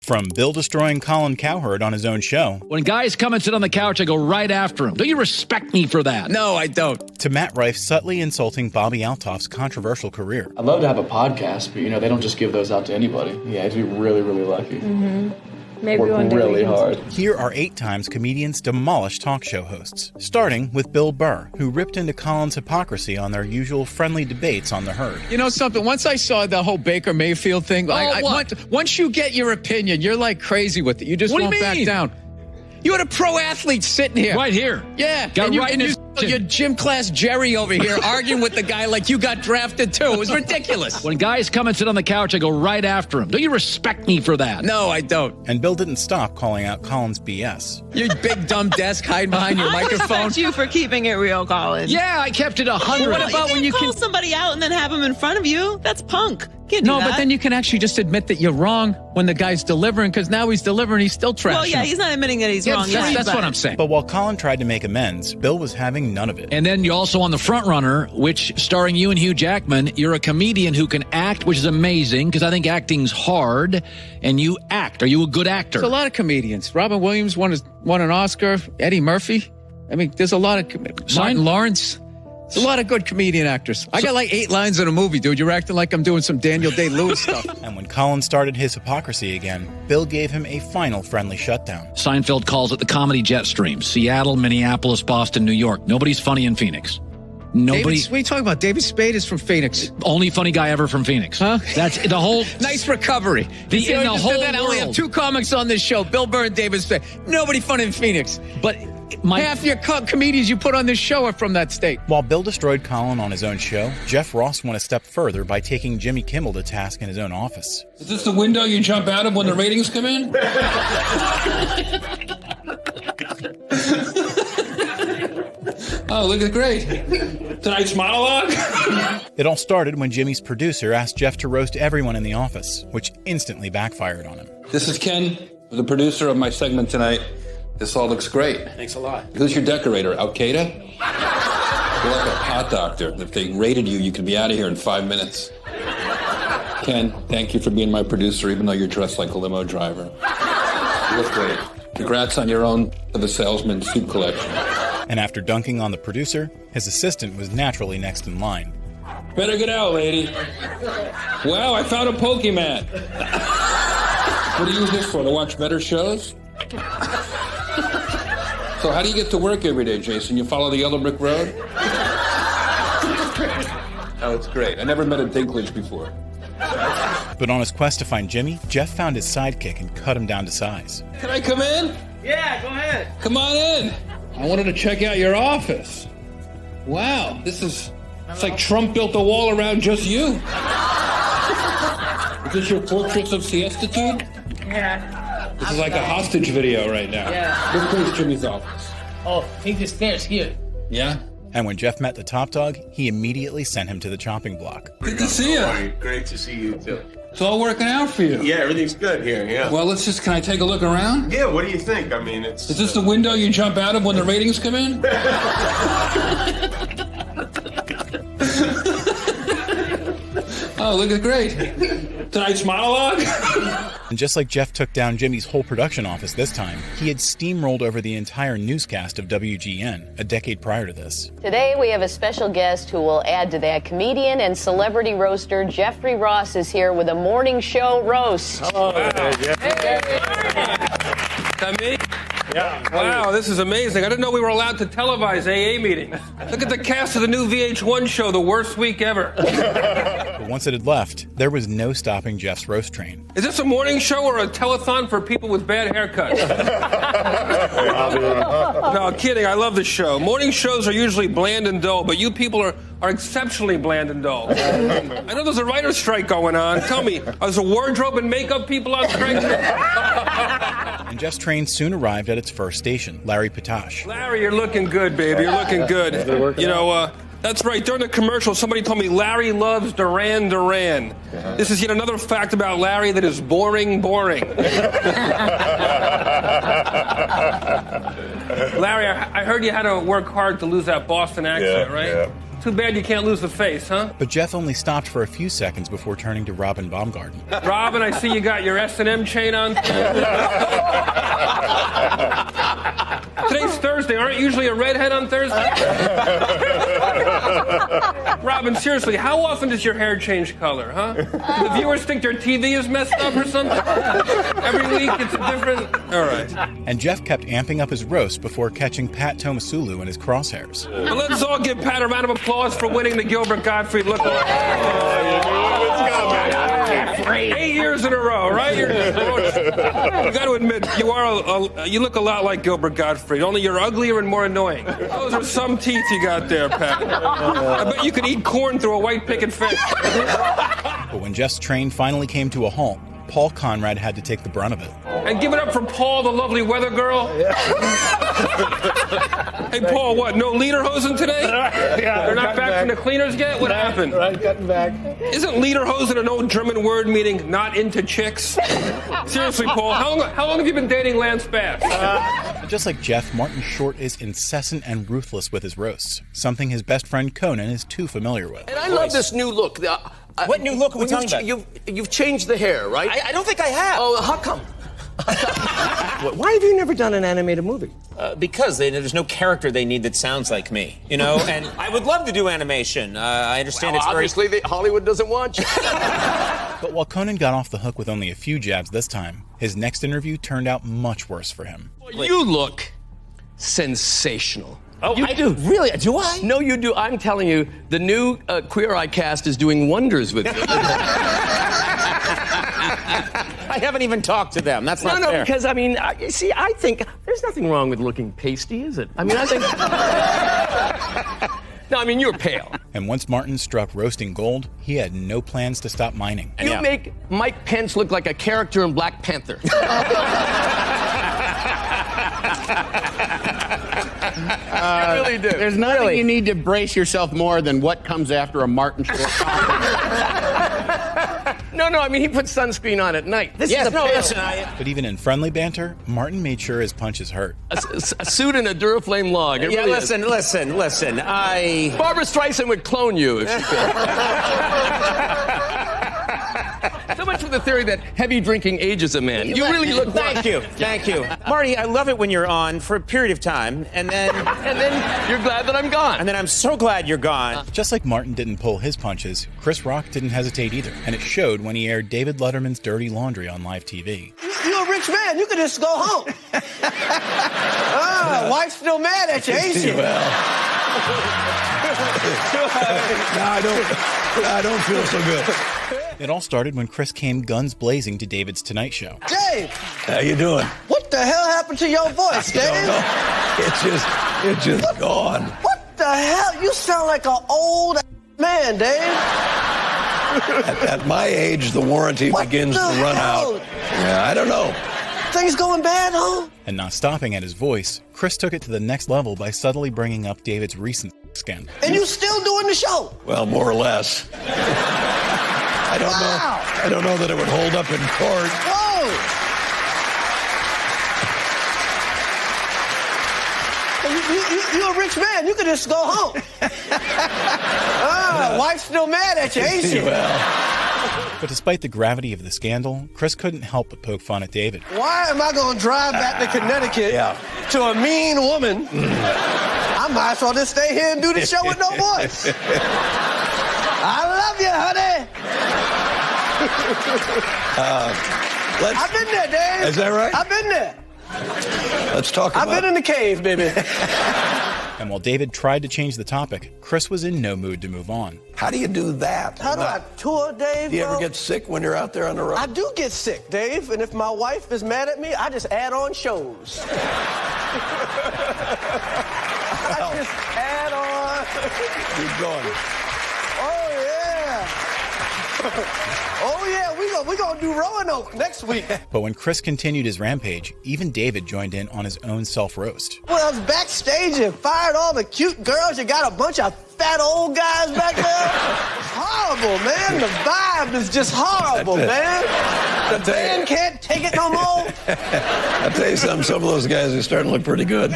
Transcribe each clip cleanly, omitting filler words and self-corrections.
From Bill-destroying Colin Cowherd on his own show. When guys come and sit on the couch, I go right after them. Don't you respect me for that? No, I don't. To Matt Rife subtly insulting Bobby Altoff's controversial career. I'd love to have a podcast, but they don't just give those out to anybody. You have to be really, really lucky. Maybe Work one day really we can. hard. Here are 8 times comedians Demolish talk show hosts, starting with Bill Burr, who ripped into Colin's hypocrisy on their usual friendly debates on The Herd. You know something? Once I saw the whole Baker Mayfield thing, once you get your opinion, you're like crazy with it. You just won't back down. You had a pro athlete sitting here. Right here. Yeah. Got and right in his... your gym class Jerry over here arguing with the guy like you got drafted too. It was ridiculous. When guys come and sit on the couch, I go right after them. Don't you respect me for that? No, I don't. And Bill didn't stop calling out Colin's BS. You big dumb desk hiding behind your microphone. I respect you for keeping it real, Colin. Yeah, I kept it 100. What about when you call somebody out and then have them in front of you? That's punk. Can't do No, that. but then you can actually just admit that you're wrong when the guy's delivering, because now he's delivering, he's still trashing. Well, yeah, he's not admitting that he's wrong. That's what I'm saying. But while Colin tried to make amends, Bill was having none of it. And then you're also on The Front Runner, which, starring you and Hugh Jackman, you're a comedian who can act, which is amazing, because I think acting's hard, and you act. Are you a good actor? There's a lot of comedians. Robin Williams won an Oscar. Eddie Murphy. I mean, there's a lot of... Martin Lawrence. There's a lot of good comedian actors. I got like 8 lines in a movie, dude. You're acting like I'm doing some Daniel Day-Lewis stuff. And when Colin started his hypocrisy again, Bill gave him a final friendly shutdown. Seinfeld calls it the comedy jet stream. Seattle, Minneapolis, Boston, New York. Nobody's funny in Phoenix. Nobody. What are you talking about? David Spade is from Phoenix. Only funny guy ever from Phoenix. Huh? That's the whole... Nice recovery. In the whole I only have world. 2 comics on this show, Bill Burr and David Spade. Nobody fun in Phoenix. But half your comedians you put on this show are from that state. While Bill destroyed Colin on his own show, Jeff Ross went a step further by taking Jimmy Kimmel to task in his own office. Is this the window you jump out of when the ratings come in? Oh, look at great. Tonight's monologue? It all started when Jimmy's producer asked Jeff to roast everyone in the office, which instantly backfired on him. This is Ken, the producer of my segment tonight. This all looks great. Thanks a lot. Who's your decorator, Al-Qaeda? You're like a pot doctor. If they raided you, you could be out of here in 5 minutes. Ken, thank you for being my producer, even though you're dressed like a limo driver. You look great. Congrats on your own The Salesman suit collection. And after dunking on the producer, his assistant was naturally next in line. Better get out, lady. Wow, I found a Pokemon. What do you use this for, to watch better shows? So how do you get to work every day, Jason? You follow the yellow brick road? Oh, it's great. I never met a Dinklage before. But on his quest to find Jimmy, Jeff found his sidekick and cut him down to size. Can I come in? Yeah, go ahead. Come on in. I wanted to check out your office. Wow, it's like Trump built a wall around just you. Is this your Fortress of Siestitude? Yeah. This is like a hostage video right now. Yeah. Which place Jimmy's office? Oh, take the stairs here. Yeah? And when Jeff met the top dog, he immediately sent him to the chopping block. Good to see you. Great to see you too. It's all working out for you. Yeah, everything's good here, yeah. Well, can I take a look around? Yeah, what do you think? I mean, it's... Is this the window you jump out of when the ratings come in? Oh, look at great. Tonight's monologue? And just like Jeff took down Jimmy's whole production office this time, he had steamrolled over the entire newscast of WGN a decade prior to this. Today we have a special guest who will add to that. Comedian and celebrity roaster Jeffrey Ross is here with a morning show roast. Hello. Wow. Is that me? Yeah. Wow, this is amazing. I didn't know we were allowed to televise AA meetings. Look at the cast of the new VH1 show, The Worst Week Ever. But once it had left, there was no stopping Jeff's roast train. Is this a morning show or a telethon for people with bad haircuts? No, kidding. I love this show. Morning shows are usually bland and dull, but you people are exceptionally bland and dull. I know there's a writer's strike going on. Tell me, are there wardrobe and makeup people on strike? And Jeff's train soon arrived at its first station, Larry Patash. Larry, you're looking good, baby. You're looking good. You know, that's right. During the commercial, somebody told me Larry loves Duran Duran. This is yet another fact about Larry that is boring. Larry, I heard you had to work hard to lose that Boston accent, right? Yeah. Too bad you can't lose the face, huh? But Jeff only stopped for a few seconds before turning to Robin Baumgarten. Robin, I see you got your S&M chain on. Today's Thursday. Aren't you usually a redhead on Thursday? Robin, seriously, how often does your hair change color, huh? Do the viewers think their TV is messed up or something? Every week it's a different... All right. And Jeff kept amping up his roast before catching Pat Tomasulu in his crosshairs. Well, let's all give Pat a round of applause for winning the Gilbert Gottfried look. 8 years in a row, right? You got to admit, you look a lot like Gilbert Gottfried, only you're uglier and more annoying. Those are some teeth you got there, Pat. I bet you could eat corn through a white picket fence. But when Jeff's train finally came to a halt, Paul Conrad had to take the brunt of it. And give it up for Paul, the lovely weather girl. Hey, Paul, what, no lederhosen today? They're not back from the cleaners yet? What happened? Right, cutting back. Isn't lederhosen an old German word meaning not into chicks? Seriously, Paul, how long have you been dating Lance Bass? But just like Jeff, Martin Short is incessant and ruthless with his roasts, something his best friend Conan is too familiar with. And I love this new look. What new look are we talking about? You've changed the hair, right? I don't think I have. Oh, how come? Why have you never done an animated movie? Because there's no character they need that sounds like me, you know? And I would love to do animation. I understand it's very... Obviously, Hollywood doesn't want you. But while Conan got off the hook with only a few jabs this time, his next interview turned out much worse for him. You look sensational. Oh, I do. Really? Do I? No, you do. I'm telling you, the new Queer Eye cast is doing wonders with you. I haven't even talked to them. That's not fair. No, because, I mean, see, I think there's nothing wrong with looking pasty, is it? I mean, I think... No, I mean, you're pale. And once Martin struck roasting gold, he had no plans to stop mining. You make Mike Pence look like a character in Black Panther. You really do. There's nothing you need to brace yourself more than what comes after a Martin Short comment. No, I mean, he puts sunscreen on at night. Listen, But even in friendly banter, Martin made sure his punches hurt. A suit and a Duraflame log. It really listen. Barbara Streisand would clone you if she could. So much for the theory that heavy drinking ages a man. You really look... Thank you. Marty, I love it when you're on for a period of time, and then you're glad that I'm gone. And then I'm so glad you're gone. Just like Martin didn't pull his punches, Chris Rock didn't hesitate either, and it showed when he aired David Letterman's dirty laundry on live TV. You're a rich man. You could just go home. Wife's still mad at you, ain't she? I don't feel so good. It all started when Chris came guns blazing to David's Tonight Show. Dave! How you doing? What the hell happened to your voice, Dave? It's just gone. What the hell? You sound like an old man, Dave. At my age, the warranty begins to run out. Yeah, I don't know. Things going bad, huh? And not stopping at his voice, Chris took it to the next level by subtly bringing up David's recent scandal. And you still doing the show? Well, more or less. I don't know that it would hold up in court. Whoa! You're a rich man. You could just go home. Wife's still mad at you, ain't she? But despite the gravity of the scandal, Chris couldn't help but poke fun at David. Why am I going to drive back to Connecticut to a mean woman? I might as well just stay here and do the show with no voice. I love you, honey. I've been there, Dave. Is that right? I've been there. Let's talk about it. I've been in the cave, baby. And while David tried to change the topic, Chris was in no mood to move on. How do you do that? How do I tour, Dave? Do you ever get sick when you're out there on the road? I do get sick, Dave. And if my wife is mad at me, I just add on shows. I just add on. Keep going. Oh, yeah. Oh, yeah, we're gonna do Roanoke next week. But when Chris continued his rampage, even David joined in on his own self-roast. Well, I was backstage and fired all the cute girls. You got a bunch of fat old guys back there. It's horrible, man. The vibe is just horrible, man. The band can't take it no more. I tell you something, some of those guys are starting to look pretty good.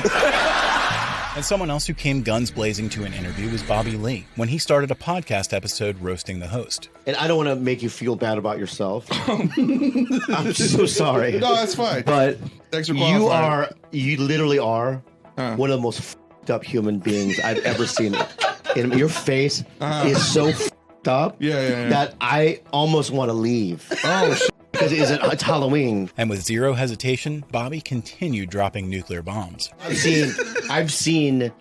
And someone else who came guns blazing to an interview was Bobby Lee, when he started a podcast episode roasting the host. And I don't want to make you feel bad about yourself. I'm so sorry. No, that's fine. But thanks for qualifying. you literally are one of the most f***ed up human beings I've ever seen. And your face is so f***ed up that I almost want to leave. Oh, shit. Because it's Halloween. And with zero hesitation, Bobby continued dropping nuclear bombs. I've seen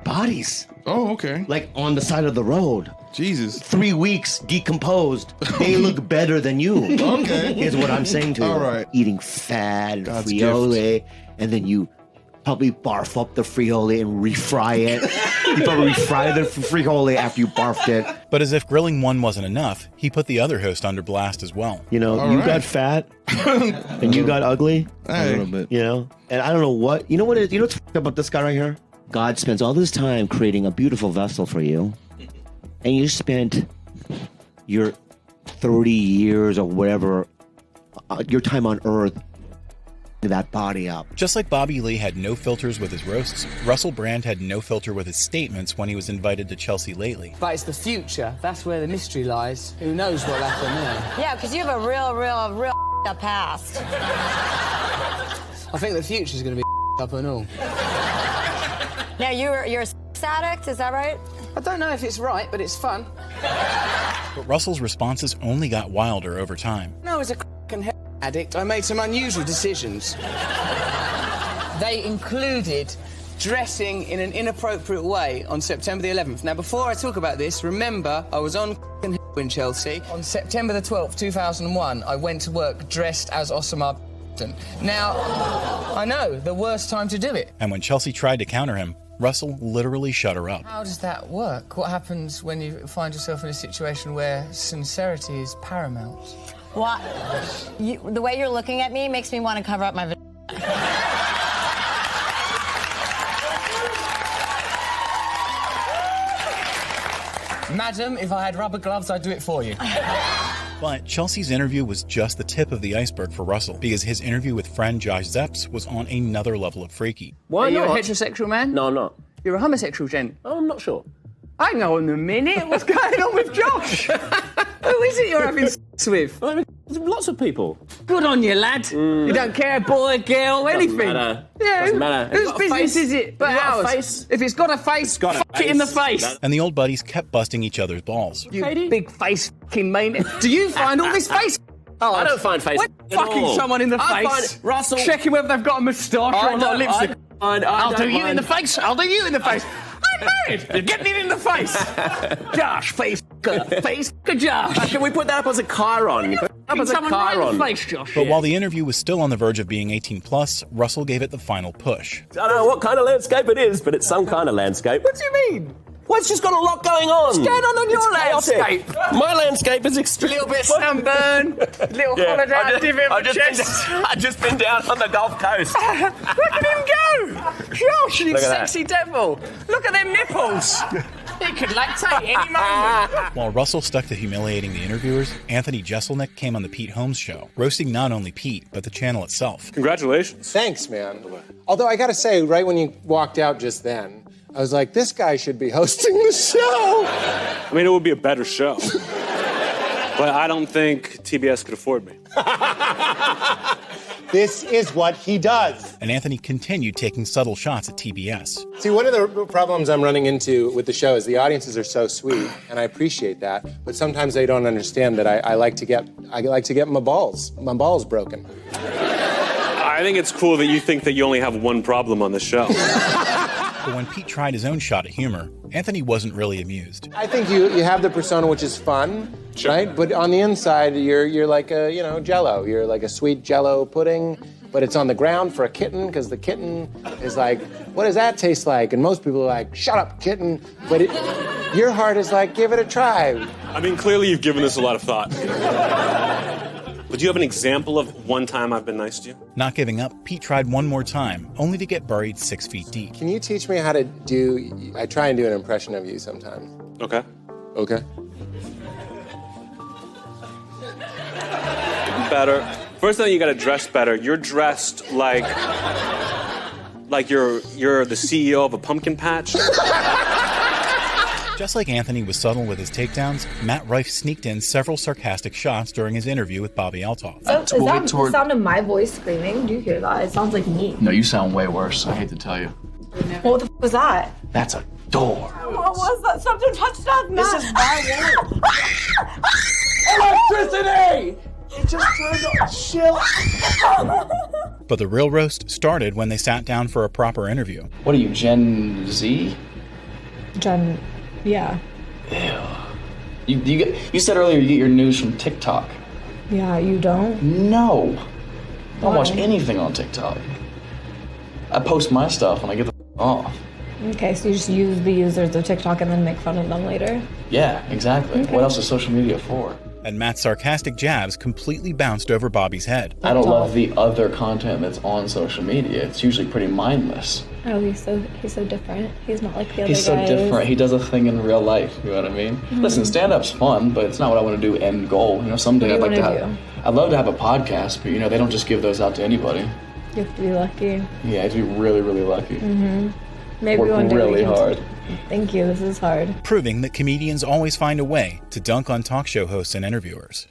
bodies. Oh, okay. Like on the side of the road. Jesus. 3 weeks decomposed. They look better than you. Okay. Is what I'm saying to you. All right. Eating fat and God's friole, gift. and then you probably barf up the friole and refry it. You probably refry the friole after you barfed it. But as if grilling one wasn't enough, he put the other host under blast as well. You know, All you right. got fat and you got ugly. Hey. A little bit. You know, and I don't know what. You know what? You know what's f***ed about this guy right here? God spends all this time creating a beautiful vessel for you, and you spent your 30 years or whatever, your time on Earth, that body up. Just like Bobby Lee had no filters with his roasts, Russell Brand had no filter with his statements when he was invited to Chelsea lately. But it's the future. That's where the mystery lies. Who knows what'll happen there? Yeah, because you have a real up past. I think the future's going to be up and all. Now, you're a sex addict, is that right? I don't know if it's right, but it's fun. But Russell's responses only got wilder over time. No, as a and addict, I made some unusual decisions. They included dressing in an inappropriate way on September the 11th. Now, before I talk about this, remember, I was on in Chelsea. On September the 12th, 2001, I went to work dressed as Osama bin Laden. Now, I know, the worst time to do it. And when Chelsea tried to counter him, Russell literally shut her up. How does that work? What happens when you find yourself in a situation where sincerity is paramount? What? The way you're looking at me makes me want to cover up my vagina. Madam, if I had rubber gloves, I'd do it for you. But Chelsea's interview was just the tip of the iceberg for Russell, because his interview with friend Josh Zepps was on another level of freaky. Why not? Are you a heterosexual man? No, I'm not. You're a homosexual, Jen? Oh, I'm not sure. Hang on a minute. What's going on with Josh? Who is it you're having sex with? I mean, lots of people. Good on you, lad. You don't care, boy, girl, anything. Doesn't matter. Yeah. Doesn't matter. Whose business is it but ours? Face? If it's got a face, got a fuck face. it in the face. And the old buddies kept busting each other's balls. You big face fucking mate. Do you find all this face? Oh, I don't find face When at fucking all. someone in the I face, find Russell checking whether they've got a moustache or a lot of lipstick. I'll do you in mind. the face. I'll do you in the face. I'm married. You're getting it in the face. Josh, face, Josh. Can we put that up as a chyron? Up as a Someone right in chyron. the face, Josh. But while the interview was still on the verge of being 18 plus, Russell gave it the final push. I don't know what kind of landscape it is, but it's some kind of landscape. What do you mean? Well, it's just got a lot going on. What's going on your It's chaotic. landscape? My landscape is A extreme. little bit sunburn, little holiday activity on the chest. I've just been down on the Gulf Coast. Look at him go! Josh, you Look at that. sexy devil. Look at them nipples. He could lactate any moment. While Russell stuck to humiliating the interviewers, Anthony Jeselnik came on the Pete Holmes Show, roasting not only Pete, but the channel itself. Congratulations. Thanks, man. Although I gotta say, right when you walked out just then, I was like, this guy should be hosting the show. I mean, it would be a better show. But I don't think TBS could afford me. This is what he does. And Anthony continued taking subtle shots at TBS. See, one of the problems I'm running into with the show is the audiences are so sweet, and I appreciate that. But sometimes they don't understand that I like to get my balls broken. I think it's cool that you think that you only have one problem on the show. But when Pete tried his own shot at humor, Anthony wasn't really amused. I think you have the persona which is fun, right? But on the inside, you're like a Jell-O. You're like a sweet Jell-O pudding, but it's on the ground for a kitten because the kitten is like, what does that taste like? And most people are like, shut up, kitten. But your heart is like, give it a try. I mean, clearly you've given this a lot of thought. But do you have an example of one time I've been nice to you? Not giving up, Pete tried one more time, only to get buried 6 feet deep. Can you teach me how to do? I try and do an impression of you sometimes. Okay. Okay. Better. First thing, you got to dress better. You're dressed like you're the CEO of a pumpkin patch. Just like Anthony was subtle with his takedowns, Matt Rife sneaked in several sarcastic shots during his interview with Bobby Altoff. Is that the sound of my voice screaming? Do you hear that? It sounds like me. No, you sound way worse. I hate to tell you. What the f was that? That's a door. What was that? Something touched us, Matt. This is my word. Electricity! It just turned on. Chill. But the real roast started when they sat down for a proper interview. What are you, Gen Z? Yeah. You said earlier you get your news from TikTok. Yeah, you don't? No. I don't watch Why? anything on TikTok. I post my stuff when I get the off. Okay, so you just use the users of TikTok and then make fun of them later? Yeah, exactly. Okay. What else is social media for? And Matt's sarcastic jabs completely bounced over Bobby's head. I don't love the other content that's on social media. It's usually pretty mindless. Oh, he's so different. He's not like the other He's so guys. different. He does a thing in real life. You know what I mean? Listen, stand-up's fun, but it's not what I want to do end goal. You know, someday What I'd do like you to wanna have. I'd love to have a podcast, but you know, they don't just give those out to anybody. You have to be lucky. Yeah, you have to be really, really lucky. Maybe Work one day really we can hard. Thank you. This is hard. Proving that comedians always find a way to dunk on talk show hosts and interviewers.